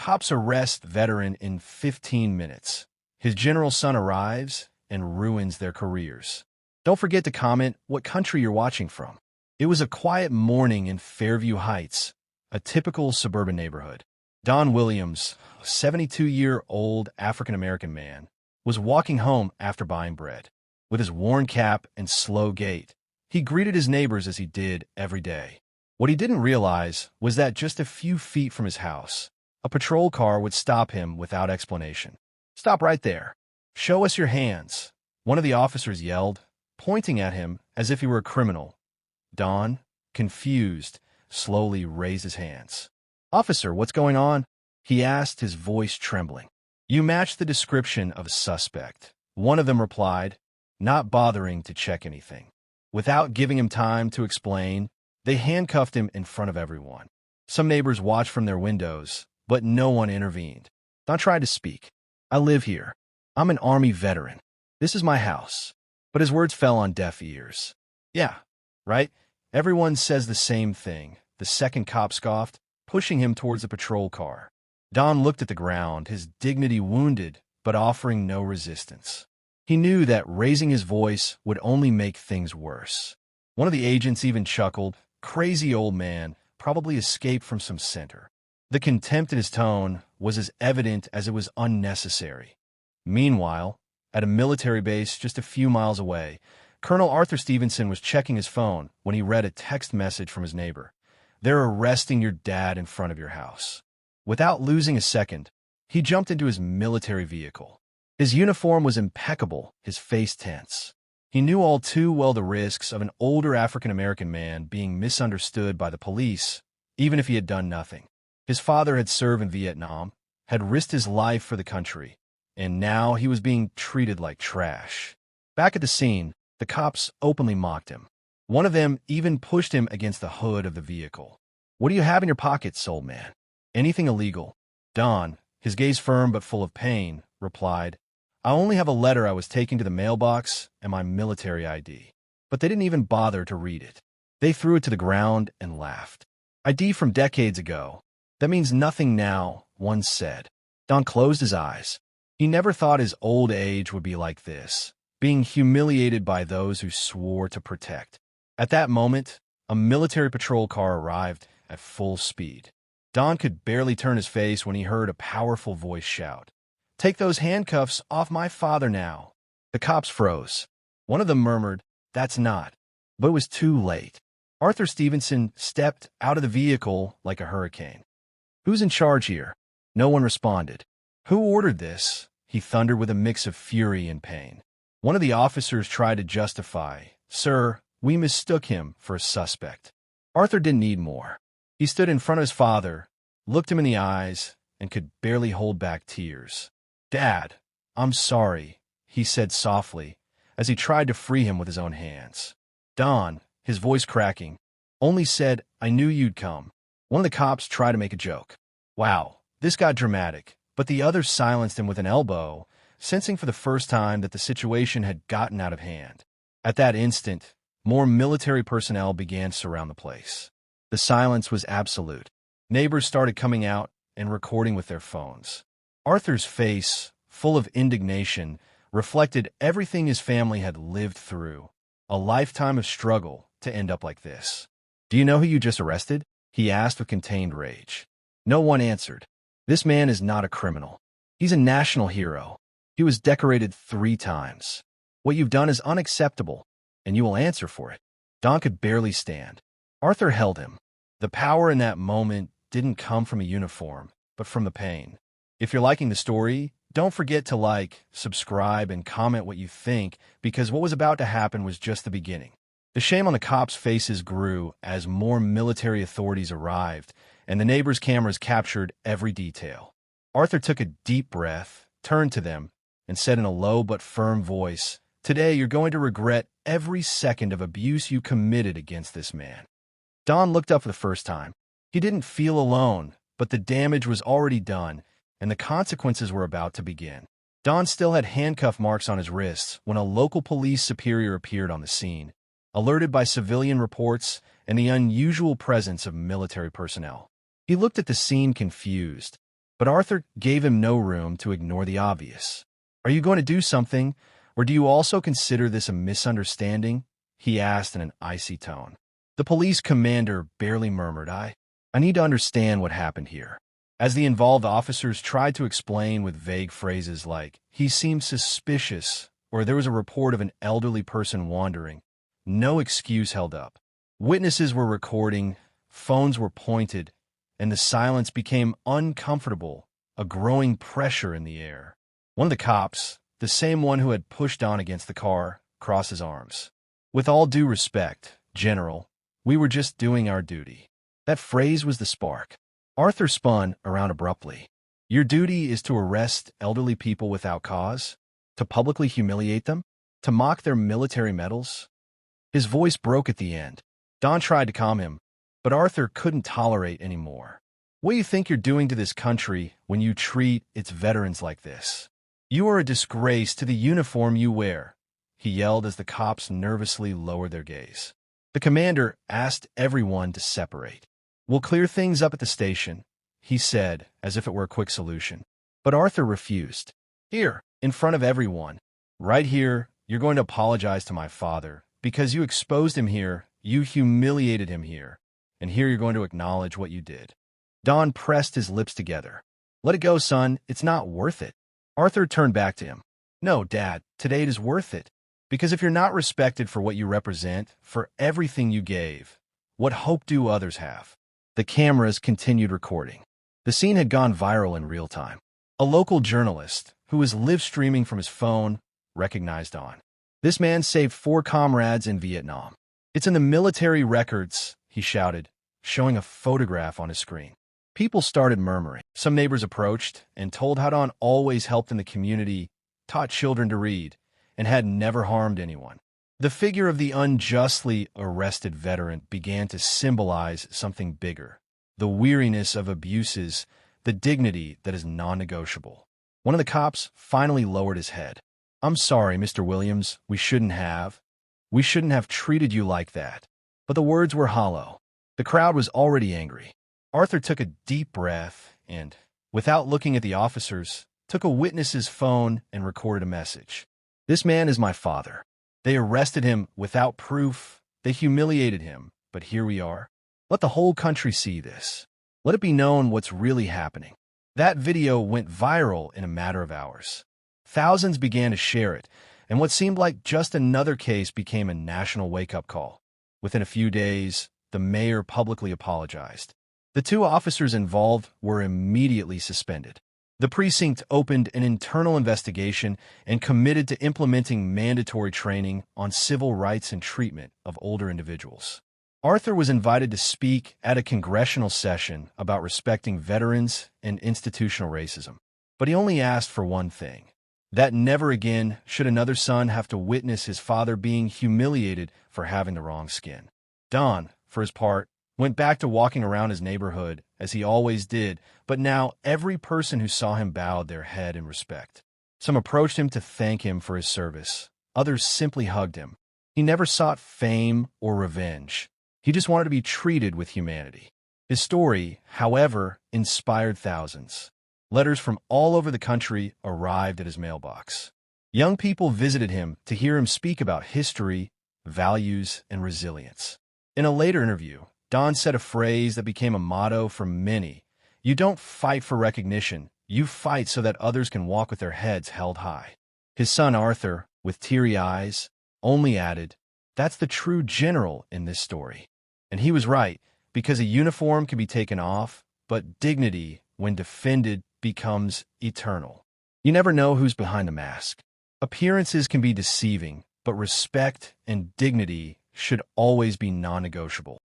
Cops arrest veteran in 15 minutes. His general's son arrives and ruins their careers. Don't forget to comment what country you're watching from. It was a quiet morning in Fairview Heights, a typical suburban neighborhood. Don Williams, a 72-year-old African-American man, was walking home after buying bread. With his worn cap and slow gait, he greeted his neighbors as he did every day. What he didn't realize was that just a few feet from his house, a patrol car would stop him without explanation. "Stop right there. Show us your hands," one of the officers yelled, pointing at him as if he were a criminal. Don, confused, slowly raised his hands. "Officer, what's going on?" he asked, his voice trembling. "You match the description of a suspect," one of them replied, not bothering to check anything. Without giving him time to explain, they handcuffed him in front of everyone. Some neighbors watched from their windows, but no one intervened. Don tried to speak. "I live here. I'm an Army veteran. This is my house." But his words fell on deaf ears. "Yeah, right? Everyone says the same thing," the second cop scoffed, pushing him towards the patrol car. Don looked at the ground, his dignity wounded, but offering no resistance. He knew that raising his voice would only make things worse. One of the agents even chuckled. "Crazy old man, probably escaped from some center." The contempt in his tone was as evident as it was unnecessary. Meanwhile, at a military base just a few miles away, Colonel Arthur Stevenson was checking his phone when he read a text message from his neighbor. "They're arresting your dad in front of your house." Without losing a second, he jumped into his military vehicle. His uniform was impeccable, his face tense. He knew all too well the risks of an older African-American man being misunderstood by the police, even if he had done nothing. His father had served in Vietnam, had risked his life for the country, and now he was being treated like trash. Back at the scene, the cops openly mocked him. One of them even pushed him against the hood of the vehicle. "What do you have in your pockets, old man?" "Anything illegal." Don, his gaze firm but full of pain, replied, "I only have a letter I was taking to the mailbox and my military ID." But they didn't even bother to read it. They threw it to the ground and laughed. "ID from decades ago. That means nothing now," one said. Don closed his eyes. He never thought his old age would be like this, being humiliated by those who swore to protect. At that moment, a military patrol car arrived at full speed. Don could barely turn his face when he heard a powerful voice shout, "Take those handcuffs off my father now." The cops froze. One of them murmured, "That's not." But it was too late. Arthur Stevenson stepped out of the vehicle like a hurricane. "Who's in charge here?" No one responded. "Who ordered this?" he thundered with a mix of fury and pain. One of the officers tried to justify, "Sir, we mistook him for a suspect." Arthur didn't need more. He stood in front of his father, looked him in the eyes, and could barely hold back tears. "Dad, I'm sorry," he said softly, as he tried to free him with his own hands. Don, his voice cracking, only said, "I knew you'd come." One of the cops tried to make a joke. Wow, this got dramatic, but the others silenced him with an elbow, sensing for the first time that the situation had gotten out of hand. At that instant, more military personnel began to surround the place. The silence was absolute. Neighbors started coming out and recording with their phones. Arthur's face, full of indignation, reflected everything his family had lived through, a lifetime of struggle to end up like this. "Do you know who you just arrested?" he asked with contained rage. No one answered. "This man is not a criminal. He's a national hero. He was decorated 3 times. What you've done is unacceptable, and you will answer for it." Don could barely stand. Arthur held him. The power in that moment didn't come from a uniform, but from the pain. If you're liking the story, don't forget to like, subscribe, and comment what you think, because what was about to happen was just the beginning. The shame on the cops' faces grew as more military authorities arrived, and the neighbors' cameras captured every detail. Arthur took a deep breath, turned to them, and said in a low but firm voice, "Today you're going to regret every second of abuse you committed against this man." Don looked up for the first time. He didn't feel alone, but the damage was already done, and the consequences were about to begin. Don still had handcuff marks on his wrists when a local police superior appeared on the scene, alerted by civilian reports and the unusual presence of military personnel. He looked at the scene confused. But Arthur gave him no room to ignore the obvious. "Are you going to do something, or do you also consider this a misunderstanding?" he asked in an icy tone. The police commander barely murmured, I need to understand what happened here." As the involved officers tried to explain with vague phrases like, "He seemed suspicious," or "There was a report of an elderly person wandering," no excuse held up. Witnesses were recording, phones were pointed, and the silence became uncomfortable, a growing pressure in the air. One of the cops, the same one who had pushed Don against the car, crossed his arms. "With all due respect, General, we were just doing our duty." That phrase was the spark. Arthur spun around abruptly. "Your duty is to arrest elderly people without cause? To publicly humiliate them? To mock their military medals?" His voice broke at the end. Don tried to calm him, but Arthur couldn't tolerate any more. "What do you think you're doing to this country when you treat its veterans like this? You are a disgrace to the uniform you wear," he yelled as the cops nervously lowered their gaze. The commander asked everyone to separate. "We'll clear things up at the station," he said, as if it were a quick solution. But Arthur refused. "Here, in front of everyone, right here, you're going to apologize to my father, because you exposed him here, you humiliated him here, and here you're going to acknowledge what you did." Don pressed his lips together. "Let it go, son. It's not worth it." Arthur turned back to him. "No, Dad, today it is worth it. Because if you're not respected for what you represent, for everything you gave, what hope do others have?" The cameras continued recording. The scene had gone viral in real time. A local journalist, who was live-streaming from his phone, recognized Don. "This man saved 4 comrades in Vietnam. It's in the military records," he shouted, showing a photograph on his screen. People started murmuring. Some neighbors approached and told how Don always helped in the community, taught children to read, and had never harmed anyone. The figure of the unjustly arrested veteran began to symbolize something bigger: the weariness of abuses, the dignity that is non-negotiable. One of the cops finally lowered his head. "I'm sorry, Mr. Williams, we shouldn't have treated you like that." But the words were hollow. The crowd was already angry. Arthur took a deep breath and, without looking at the officers, took a witness's phone and recorded a message. "This man is my father. They arrested him without proof. They humiliated him, but here we are. Let the whole country see this. Let it be known what's really happening." That video went viral in a matter of hours. Thousands began to share it, and what seemed like just another case became a national wake-up call. Within a few days, the mayor publicly apologized. The 2 officers involved were immediately suspended. The precinct opened an internal investigation and committed to implementing mandatory training on civil rights and treatment of older individuals. Arthur was invited to speak at a congressional session about respecting veterans and institutional racism. But he only asked for one thing: that never again should another son have to witness his father being humiliated for having the wrong skin. Don, for his part, went back to walking around his neighborhood, as he always did, but now every person who saw him bowed their head in respect. Some approached him to thank him for his service. Others simply hugged him. He never sought fame or revenge. He just wanted to be treated with humanity. His story, however, inspired thousands. Letters from all over the country arrived at his mailbox. Young people visited him to hear him speak about history, values, and resilience. In a later interview, Don said a phrase that became a motto for many: "You don't fight for recognition, you fight so that others can walk with their heads held high." His son Arthur, with teary eyes, only added, "That's the true general in this story." And he was right, because a uniform can be taken off, but dignity, when defended, becomes eternal. You never know who's behind the mask. Appearances can be deceiving, but respect and dignity should always be non-negotiable.